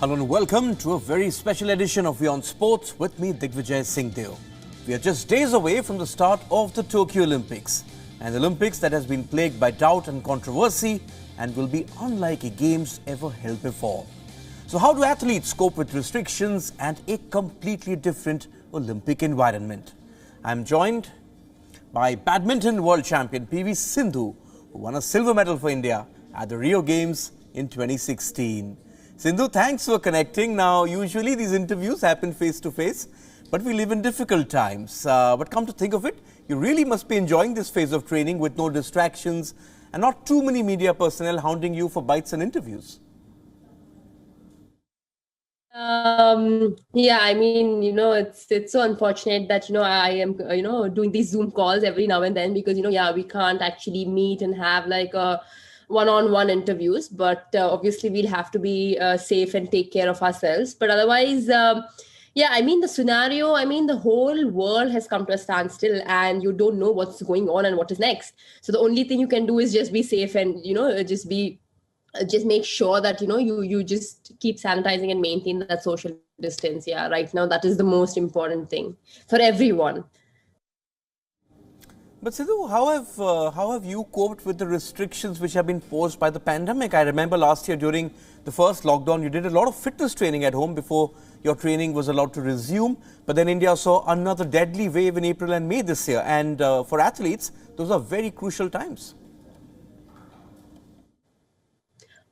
Hello and welcome to a very special edition of WION Sports with me, Digvijay Singhdeo. We are just days away from the start of the Tokyo Olympics, an Olympics that has been plagued by doubt and controversy and will be unlike a games ever held before. So how do athletes cope with restrictions and a completely different Olympic environment? I'm joined by badminton world champion PV Sindhu, who won a silver medal for India at the Rio Games in 2016. Sindhu, thanks for connecting. Now, usually these interviews happen face to face, but we live in difficult times. But come to think of it, you really must be enjoying this phase of training with no distractions and not too many media personnel hounding you for bites and interviews. Yeah, I mean, it's so unfortunate that, I am, doing these Zoom calls every now and then because, we can't actually meet and have like a one-on-one interviews, but obviously we'll have to be safe and take care of ourselves. But otherwise, yeah, I mean, the whole world has come to a standstill and you don't know what's going on and what is next. So the only thing you can do is just be safe and, just make sure that you just keep sanitizing and maintain that social distance. Yeah, right now that is the most important thing for everyone. But Sidhu, how have you coped with the restrictions which have been posed by the pandemic? I remember last year during the first lockdown, you did a lot of fitness training at home before your training was allowed to resume. But then India saw another deadly wave in April and May this year. And for athletes, those are very crucial times.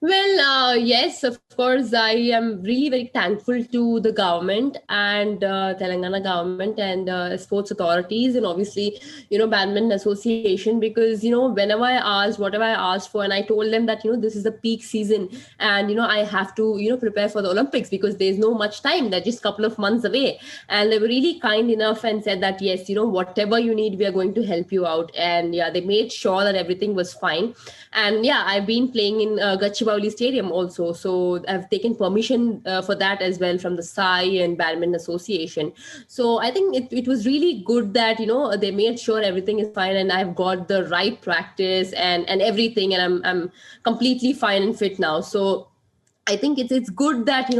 Well, yes, of course, I am really very thankful to the government and Telangana government and sports authorities and obviously, Badminton Association because, whenever I asked, whatever I asked for, and I told them that, this is the peak season and, I have to, prepare for the Olympics because there's no much time. They're just a couple of months away. And they were really kind enough and said that, yes, whatever you need, we are going to help you out. And yeah, they made sure that everything was fine. And yeah, I've been playing in Gachibowli Stadium also. So I've taken permission for that as well from the SAI and Badminton Association. So I think it was really good that, they made sure everything is fine and I've got the right practice and everything. And I'm completely fine and fit now. So I think it's good that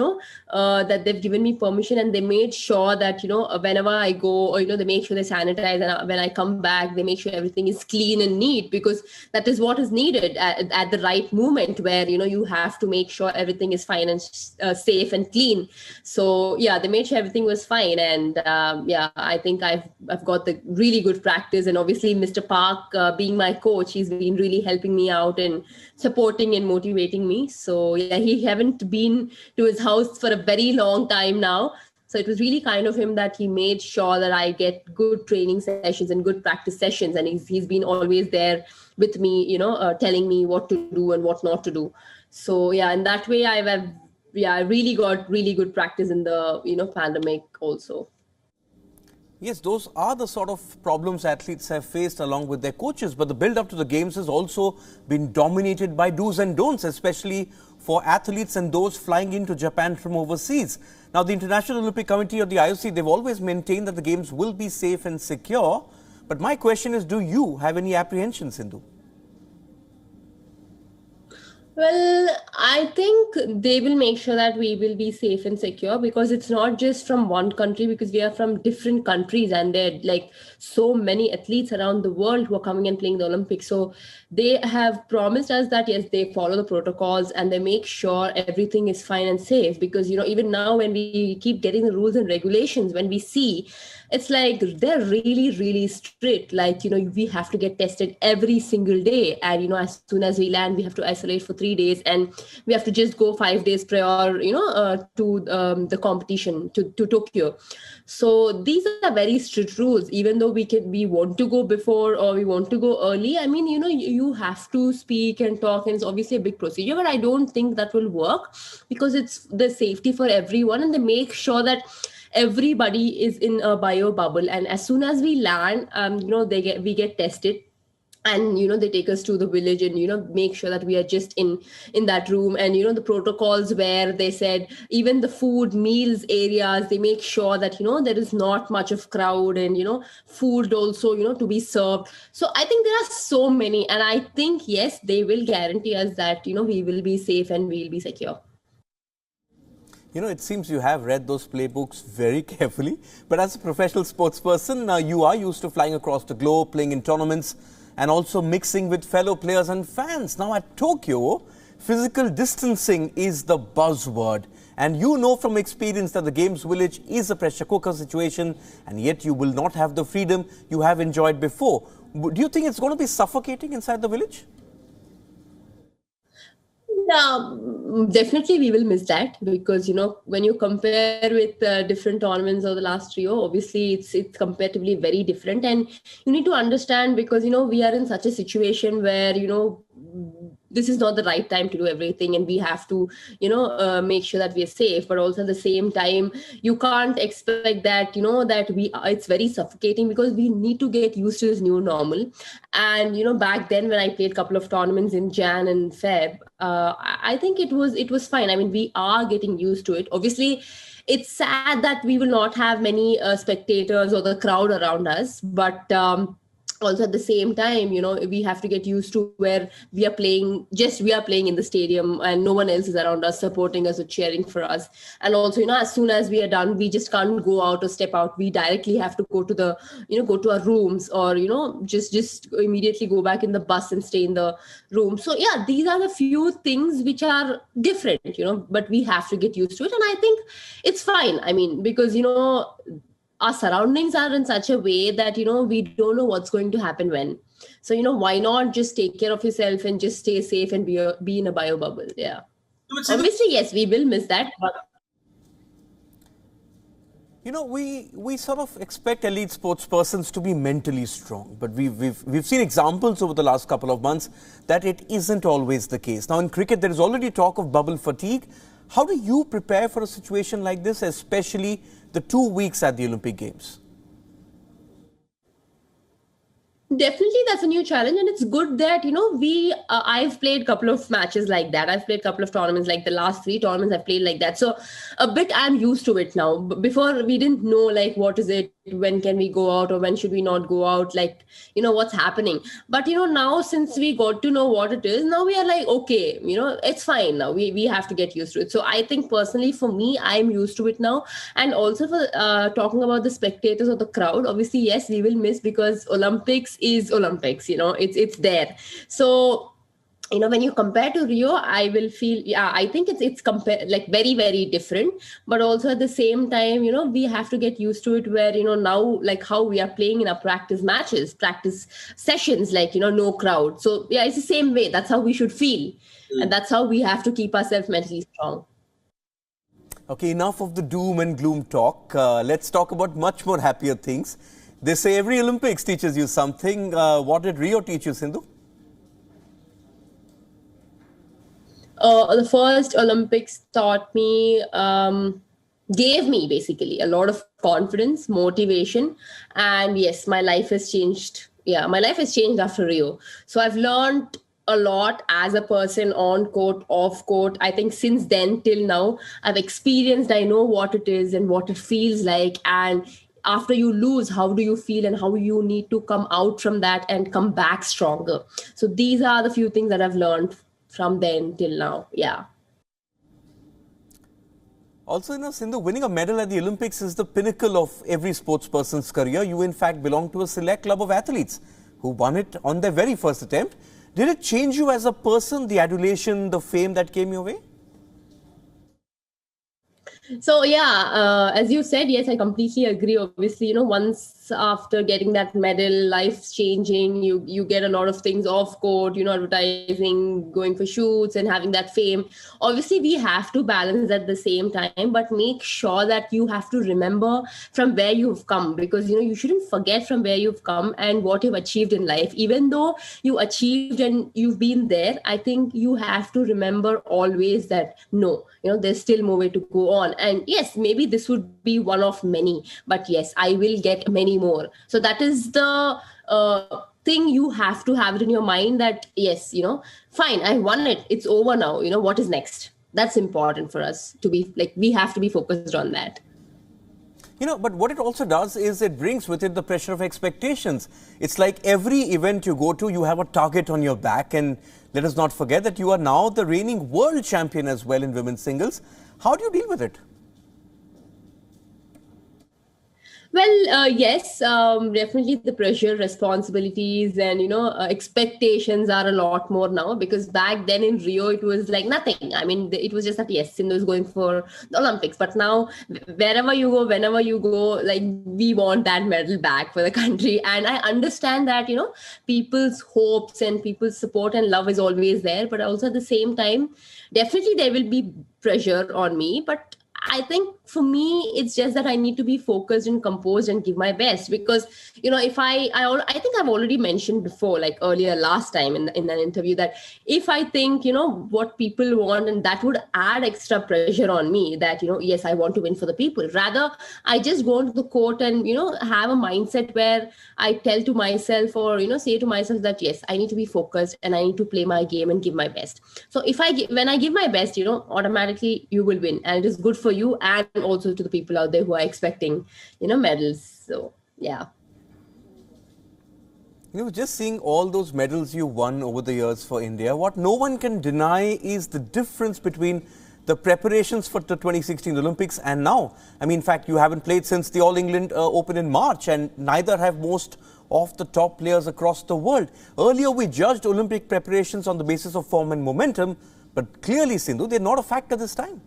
that they've given me permission and they made sure that whenever I go or they make sure they sanitize and when I come back they make sure everything is clean and neat because that is what is needed at the right moment where you have to make sure everything is fine and safe and clean. So yeah, they made sure everything was fine and yeah, I think I've got the really good practice and obviously Mr. Park being my coach, he's been really helping me out and supporting and motivating me. So yeah, he haven't been to his house for a very long time now. So it was really kind of him that he made sure that I get good training sessions and good practice sessions. And he's been always there with me, telling me what to do and what not to do. So yeah, in that way, I really got really good practice in the, pandemic also. Yes, those are the sort of problems athletes have faced along with their coaches. But the build-up to the games has also been dominated by do's and don'ts, especially for athletes and those flying into Japan from overseas. Now, the International Olympic Committee or the IOC, they've always maintained that the games will be safe and secure. But my question is, do you have any apprehensions, Sindhu? Well, I think they will make sure that we will be safe and secure because it's not just from one country because we are from different countries and there are like so many athletes around the world who are coming and playing the Olympics. So they have promised us that yes, they follow the protocols and they make sure everything is fine and safe because even now when we keep getting the rules and regulations, when we see it's like they're really strict, like we have to get tested every single day and as soon as we land we have to isolate for 3 days and we have to just go 5 days prior to the competition to Tokyo. So these are very strict rules. Even though we want to go before or we want to go early, I mean you have to speak and talk and it's obviously a big procedure, but I don't think that will work because it's the safety for everyone and they make sure that everybody is in a bio bubble and as soon as we land we get tested and they take us to the village and make sure that we are just in that room and the protocols where they said even the food meals areas they make sure that there is not much of crowd and food also to be served. So I think there are so many and I think yes, they will guarantee us that we will be safe and we'll be secure. You know, it seems you have read those playbooks very carefully. But as a professional sports person, you are used to flying across the globe, playing in tournaments, and also mixing with fellow players and fans. Now at Tokyo, physical distancing is the buzzword. And you know from experience that the Games Village is a pressure cooker situation, and yet you will not have the freedom you have enjoyed before. Do you think it's going to be suffocating inside the village? Yeah, definitely we will miss that because when you compare with different tournaments of the last Rio, obviously it's comparatively very different, and you need to understand because we are in such a situation where this is not the right time to do everything, and we have to make sure that we are safe, but also at the same time you can't expect that it's very suffocating because we need to get used to this new normal. And back then when I played a couple of tournaments in Jan and Feb, I think it was fine. I mean, we are getting used to it. Obviously it's sad that we will not have many spectators or the crowd around us, but also at the same time we have to get used to where we are playing in the stadium and no one else is around us supporting us or cheering for us. And also as soon as we are done, we just can't go out or step out. We directly have to go to the go to our rooms, or just immediately go back in the bus and stay in the room. So yeah, these are the few things which are different, but we have to get used to it, and I think it's fine. I mean, because our surroundings are in such a way that we don't know what's going to happen when. So why not just take care of yourself and just stay safe and be in a bio bubble. Yeah, obviously yes, we will miss that, but we sort of expect elite sports persons to be mentally strong, but we've seen examples over the last couple of months that it isn't always the case. Now in cricket, there is already talk of bubble fatigue. How do you prepare for a situation like this, especially the 2 weeks at the Olympic Games? Definitely that's a new challenge, and it's good that I've played a couple of matches like that. I've played a couple of tournaments, like the last 3 tournaments I've played like that, so a bit I'm used to it now. Before we didn't know like what is it, when can we go out or when should we not go out, like what's happening. But now since we got to know what it is, now we are like, okay, it's fine now. We have to get used to it. So I think personally for me, I'm used to it now. And also for talking about the spectators or the crowd, obviously yes, we will miss, because Olympics is Olympics, it's there. So when you compare to Rio, I will feel, I think it's like very, very different. But also at the same time, we have to get used to it where, now like how we are playing in our practice matches, practice sessions, like, no crowd. So yeah, it's the same way. That's how we should feel. And that's how we have to keep ourselves mentally strong. Okay, enough of the doom and gloom talk. Let's talk about much more happier things. They say every Olympics teaches you something. What did Rio teach you, Sindhu? The first Olympics taught me, gave me basically a lot of confidence, motivation, and yes, my life has changed. Yeah, my life has changed after Rio. So I've learned a lot as a person, on court, off court. I think since then till now, I've experienced, I know what it is and what it feels like. And after you lose, how do you feel and how you need to come out from that and come back stronger. So these are the few things that I've learned from then till now. Yeah. Also, Sindhu, winning a medal at the Olympics is the pinnacle of every sports person's career. You, in fact, belong to a select club of athletes who won it on their very first attempt. Did it change you as a person, the adulation, the fame that came your way? So yeah, as you said, yes, I completely agree. Obviously, once after getting that medal, life's changing. You get a lot of things off court, advertising, going for shoots and having that fame. Obviously, we have to balance at the same time, but make sure that you have to remember from where you've come, because, you shouldn't forget from where you've come and what you've achieved in life. Even though you achieved and you've been there, I think you have to remember always that, no, there's still more way to go on. And yes, maybe this would be one of many, but yes, I will get many more. So that is the thing you have to have it in your mind, that yes, fine, I won it. It's over now. What is next? That's important for us to be like, we have to be focused on that. But what it also does is it brings with it the pressure of expectations. It's like every event you go to, you have a target on your back. And let us not forget that you are now the reigning world champion as well in women's singles. How do you deal with it? Well, yes, definitely the pressure, responsibilities, and expectations are a lot more now, because back then in Rio it was like nothing. I mean, it was just that yes, Sindhu is going for the Olympics, but now wherever you go, whenever you go, like we want that medal back for the country. And I understand that people's hopes and people's support and love is always there, but also at the same time, definitely there will be pressure on me, but I think for me, it's just that I need to be focused and composed and give my best, because if I think I've already mentioned before, like earlier last time in an interview, that if I think what people want, and that would add extra pressure on me, that yes, I want to win for the people. Rather, I just go into the court and have a mindset where I tell to myself, or say to myself that yes, I need to be focused and I need to play my game and give my best. So when I give my best, automatically you will win, and it is good for you and also to the people out there who are expecting medals. So yeah. Just seeing all those medals you won over the years for India, what no one can deny is the difference between the preparations for the 2016 Olympics and now. I mean, in fact, you haven't played since the All England Open in March, and neither have most of the top players across the world. Earlier, we judged Olympic preparations on the basis of form and momentum, but clearly, Sindhu, they're not a factor this time.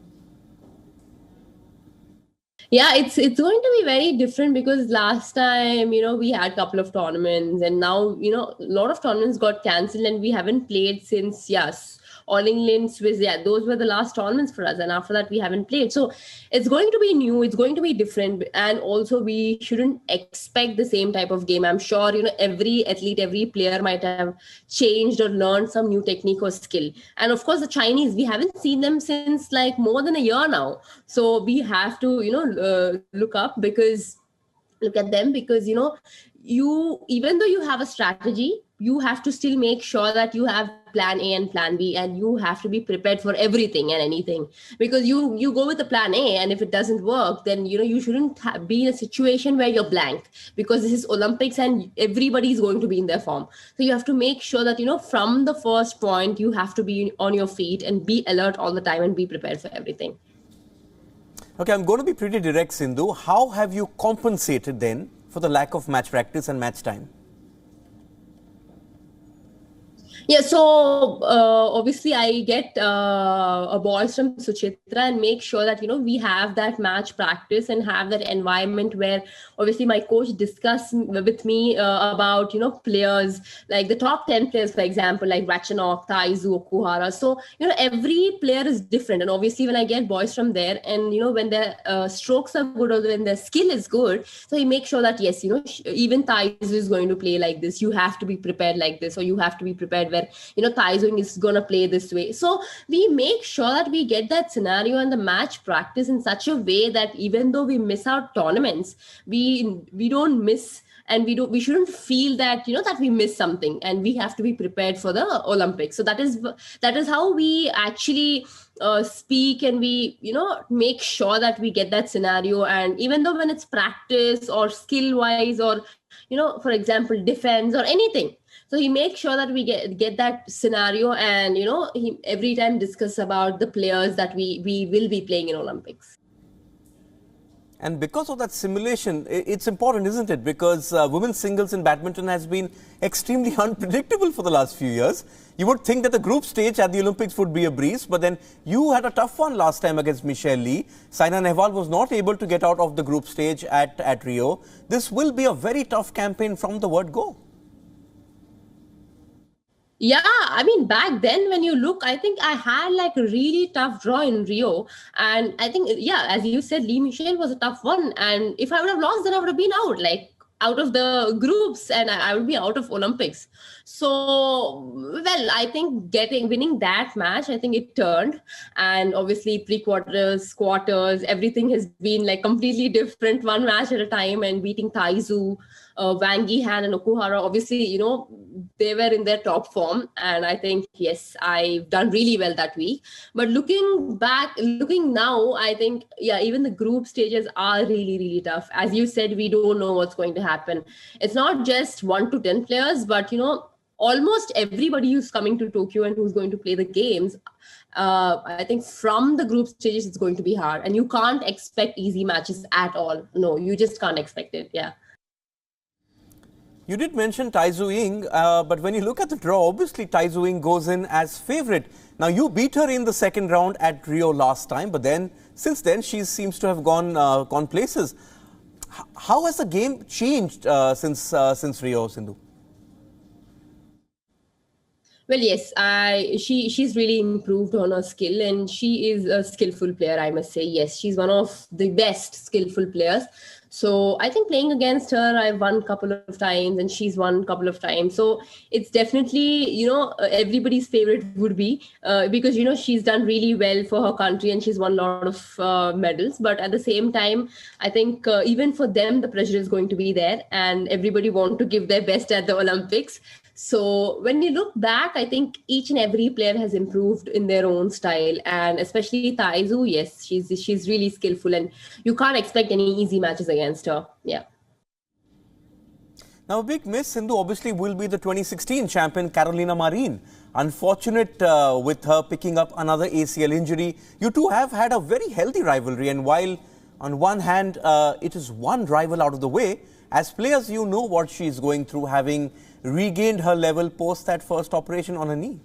Yeah, it's going to be very different, because last time we had a couple of tournaments, and now a lot of tournaments got cancelled and we haven't played since, yes, All England, Swiss. Yeah, those were the last tournaments for us, and after that we haven't played. So it's going to be new, it's going to be different, and also we shouldn't expect the same type of game. I'm sure every athlete, every player might have changed or learned some new technique or skill. And of course the Chinese, we haven't seen them since like more than a year now, so we have to look at them, because you, even though you have a strategy, you have to still make sure that you have plan A and plan B, and you have to be prepared for everything and anything, because you go with the plan A, and if it doesn't work, then you shouldn't be in a situation where you're blank, because this is Olympics and everybody is going to be in their form. So you have to make sure that from the first point you have to be on your feet and be alert all the time and be prepared for everything. Okay, I'm going to be pretty direct, Sindhu. How have you compensated then for the lack of match practice and match time? Yeah, so obviously I get a voice from Suchitra and make sure that we have that match practice and have that environment where obviously my coach discuss with me about players, like the top 10 players, for example, like Ratchanok, Taizu, Okuhara. So every player is different, and obviously when I get voice from there, and when their strokes are good or when their skill is good, so he makes sure that yes, even Taizu is going to play like this, you have to be prepared like this, or you have to be prepared where Taizu is going to play this way. So we make sure that we get that scenario and the match practice in such a way that even though we miss out tournaments, we don't miss, and we shouldn't feel that that we miss something, and we have to be prepared for the Olympics. So that is how we actually speak, and we make sure that we get that scenario. And even though when it's practice or skill wise, or for example defense or anything, so he makes sure that we get that scenario, and he every time discuss about the players that we will be playing in Olympics. And because of that simulation, it's important, isn't it? Because women's singles in badminton has been extremely unpredictable for the last few years. You would think that the group stage at the Olympics would be a breeze, but then you had a tough one last time against Michelle Lee. Saina Nehwal was not able to get out of the group stage at Rio. This will be a very tough campaign from the word go. Yeah, I mean, back then when you look, I think I had like a really tough draw in Rio. And I think, yeah, as you said, Lee Michelle was a tough one. And if I would have lost, then I would have been out of the groups, and I would be out of Olympics. So, well, I think winning that match, I think it turned. And obviously pre-quarters, quarters, everything has been like completely different, one match at a time, and beating Taizu, Wang Yihan and Okuhara, obviously, they were in their top form. And I think, yes, I've done really well that week. But looking now, I think, yeah, even the group stages are really, really tough. As you said, we don't know what's going to happen. It's not just 1 to 10 players, but, almost everybody who's coming to Tokyo and who's going to play the games, I think from the group stages, it's going to be hard. And you can't expect easy matches at all. No, you just can't expect it. Yeah. You did mention Tai Tzu Ying, but when you look at the draw, obviously Tai Tzu Ying goes in as favourite. Now, you beat her in the second round at Rio last time, but then since then she seems to have gone places. How has the game changed since Rio, Sindhu? Well, yes, she's really improved on her skill, and she is a skillful player, I must say. Yes, she's one of the best skillful players. So I think playing against her, I've won a couple of times and she's won a couple of times. So it's definitely, everybody's favorite would be because, she's done really well for her country and she's won a lot of medals. But at the same time, I think even for them, the pressure is going to be there and everybody want to give their best at the Olympics. So when you look back, I think each and every player has improved in their own style, and especially Tai Tzu, yes, she's really skillful, and you can't expect any easy matches against her. Yeah. Now, a big miss, Sindhu, obviously will be the 2016 champion Carolina Marin. Unfortunate with her picking up another ACL injury. You two have had a very healthy rivalry, and while on one hand it is one rival out of the way, as players you know what she is going through, having regained her level post that first operation on her knee.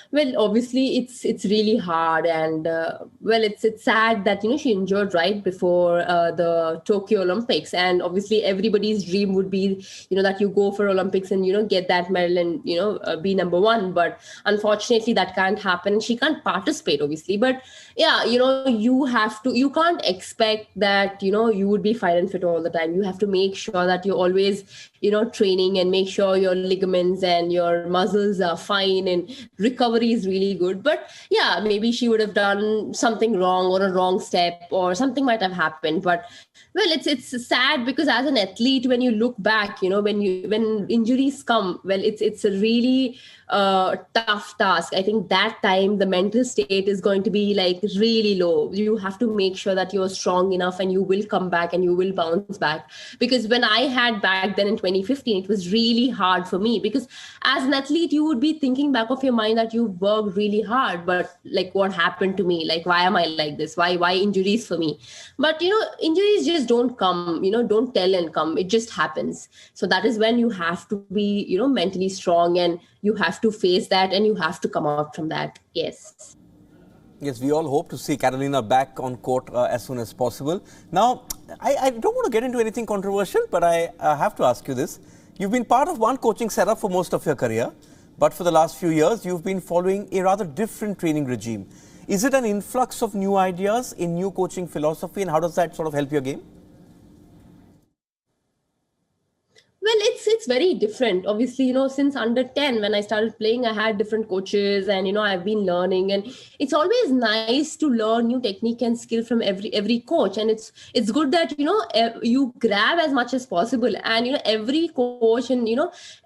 Well, obviously, it's really hard, and it's sad that she injured right before the Tokyo Olympics, and obviously everybody's dream would be that you go for Olympics and get that medal and be number one. But unfortunately, that can't happen. She can't participate, obviously. But yeah, you can't expect that you would be fine and fit all the time. You have to make sure that you're always training and make sure your ligaments and your muscles are fine and recovery is really good. But yeah, maybe she would have done something wrong or a wrong step or something might have happened. But well, it's sad because as an athlete, when you look back, when injuries come, well, it's a really tough task. I think that time the mental state is going to be like really low. You have to make sure that you're strong enough and you will come back and you will bounce back. Because when I had back then in 2015, it was really hard for me because as an athlete, you would be thinking back of your mind that you worked really hard, but like what happened to me? Like, why am I like this? Why injuries for me? But, injuries just don't come, don't tell and come. It just happens. So that is when you have to be, mentally strong and you have to face that and you have to come out from that. Yes. Yes, we all hope to see Carolina back on court as soon as possible. Now, I don't want to get into anything controversial, but I have to ask you this. You've been part of one coaching setup for most of your career, but for the last few years, you've been following a rather different training regime. Is it an influx of new ideas in new coaching philosophy, and how does that sort of help your game? Well, it's very different. Obviously, since under 10, when I started playing, I had different coaches and, I've been learning. And it's always nice to learn new technique and skill from every coach. And it's good that, you grab as much as possible. And, every coach and,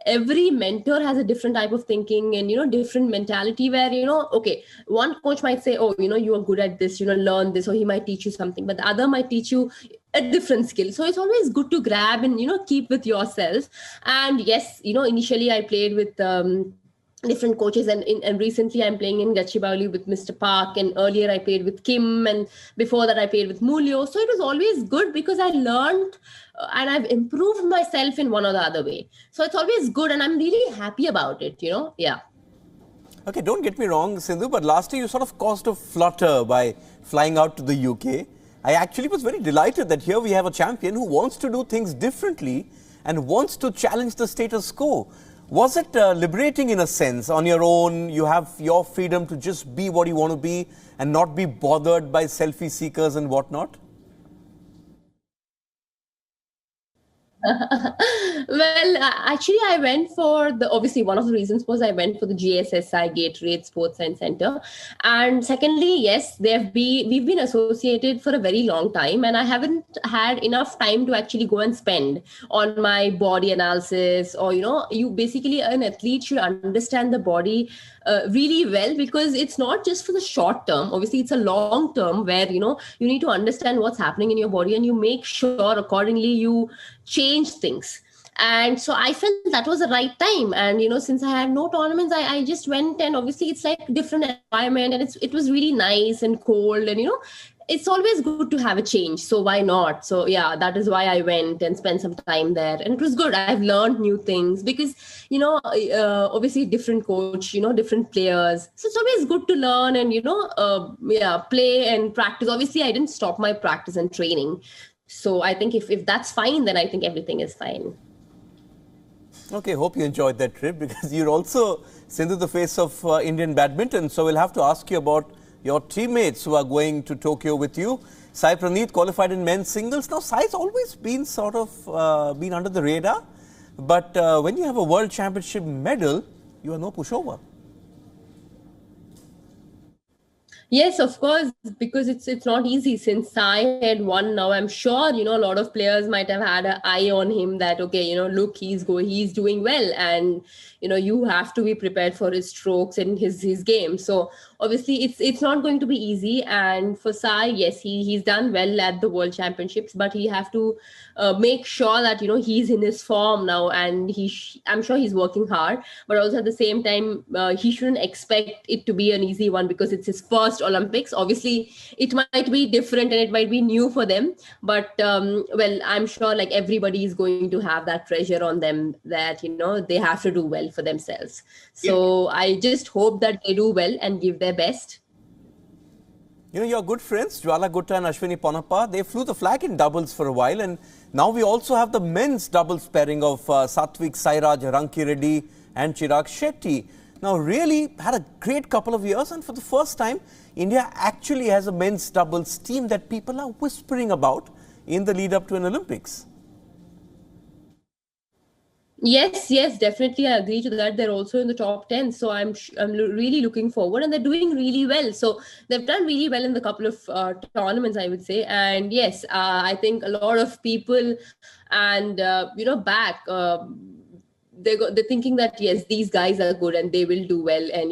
every mentor has a different type of thinking and, different mentality where, okay, one coach might say, oh, you are good at this, learn this, or he might teach you something, but the other might teach you a different skill. So it's always good to grab and keep with yourself. And yes, initially I played with different coaches, and recently I'm playing in Gachibowli with Mr. Park, and earlier I played with Kim, and before that I played with Mulyo. So it was always good because I learned and I've improved myself in one or the other way. So it's always good and I'm really happy about it, yeah. Okay, don't get me wrong, Sindhu, but last year you sort of caused a flutter by flying out to the UK. I actually was very delighted that here we have a champion who wants to do things differently and wants to challenge the status quo. Was it liberating in a sense? On your own, you have your freedom to just be what you want to be and not be bothered by selfie seekers and whatnot? Well, actually, I went for obviously one of the reasons was I went for the GSSI Gatorade Sports Science Center. And secondly, yes, we've been associated for a very long time, and I haven't had enough time to actually go and spend on my body analysis or, you basically, an athlete should understand the body really well, because it's not just for the short term. Obviously, it's a long term where, you need to understand what's happening in your body and you make sure accordingly you change things. And so I felt that was the right time. And since I had no tournaments, I just went. And obviously it's like different environment, and it was really nice and cold, and it's always good to have a change, so why not? So yeah, that is why I went and spent some time there, and it was good. I've learned new things because obviously different coach, different players, so it's always good to learn and yeah, play and practice. Obviously I didn't stop my practice and training, so I think if that's fine, then I think everything is fine. Okay, hope you enjoyed that trip, because you're also Sindhu, the face of Indian badminton. So we'll have to ask you about your teammates who are going to Tokyo with you. Sai Praneeth qualified in men's singles. Now, Sai's always been sort of been under the radar, but when you have a world championship medal, you are no pushover. Yes, of course, because it's not easy. Since I had won now, I'm sure a lot of players might have had an eye on him that okay, look, he's doing well, and you have to be prepared for his strokes and his game. So obviously it's not going to be easy. And for Sai, yes, he's done well at the World Championships, but he have to make sure that he's in his form now, and I'm sure he's working hard, but also at the same time he shouldn't expect it to be an easy one, because it's his first Olympics. Obviously it might be different and it might be new for them, but well, I'm sure like everybody is going to have that pressure on them that they have to do well for themselves. So yeah, I just hope that they do well and give their best. Your good friends, Jwala Gutta and Ashwini Ponnappa, they flew the flag in doubles for a while, and now we also have the men's doubles pairing of Satvik Sairaj, Ranki Reddy and Chirag Shetty. Now, really had a great couple of years, and for the first time, India actually has a men's doubles team that people are whispering about in the lead up to an Olympics. Yes, definitely. I agree to that. They're also in the top 10. So I'm really looking forward, and they're doing really well. So they've done really well in the couple of tournaments, I would say. And yes, I think a lot of people and, back, they're thinking that, yes, these guys are good and they will do well. And,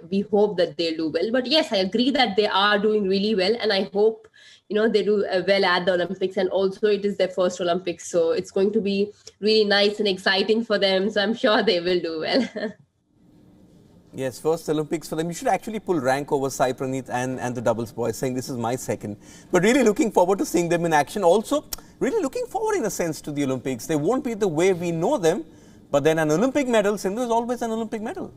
we hope that they'll do well. But yes, I agree that they are doing really well. And I hope they do well at the Olympics, and also it is their first Olympics, so it's going to be really nice and exciting for them. So I'm sure they will do well. Yes, first Olympics for them. You should actually pull rank over Sai Praneeth and the doubles boys, saying this is my second. But really looking forward to seeing them in action. Also, really looking forward in a sense to the Olympics. They won't be the way we know them, but then an Olympic medal, Sindhu, is always an Olympic medal.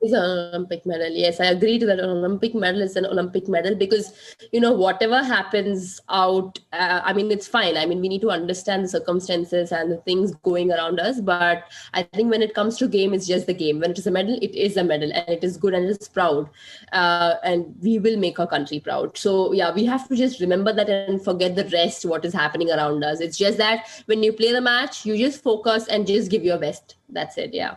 Is an Olympic medal. Yes, I agree to that. An Olympic medal is an Olympic medal, because, whatever happens out, it's fine. We need to understand the circumstances and the things going around us. But I think when it comes to game, it's just the game. When it is a medal, it is a medal, and it is good and it's proud. And we will make our country proud. So yeah, we have to just remember that and forget the rest, what is happening around us. It's just that when you play the match, you just focus and just give your best. That's it. Yeah.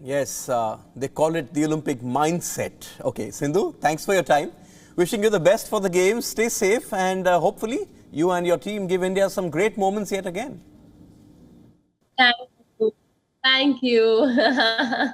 Yes, they call it the Olympic mindset. Okay, Sindhu, thanks for your time. Wishing you the best for the games. Stay safe, and hopefully you and your team give India some great moments yet again. Thank you. Thank you.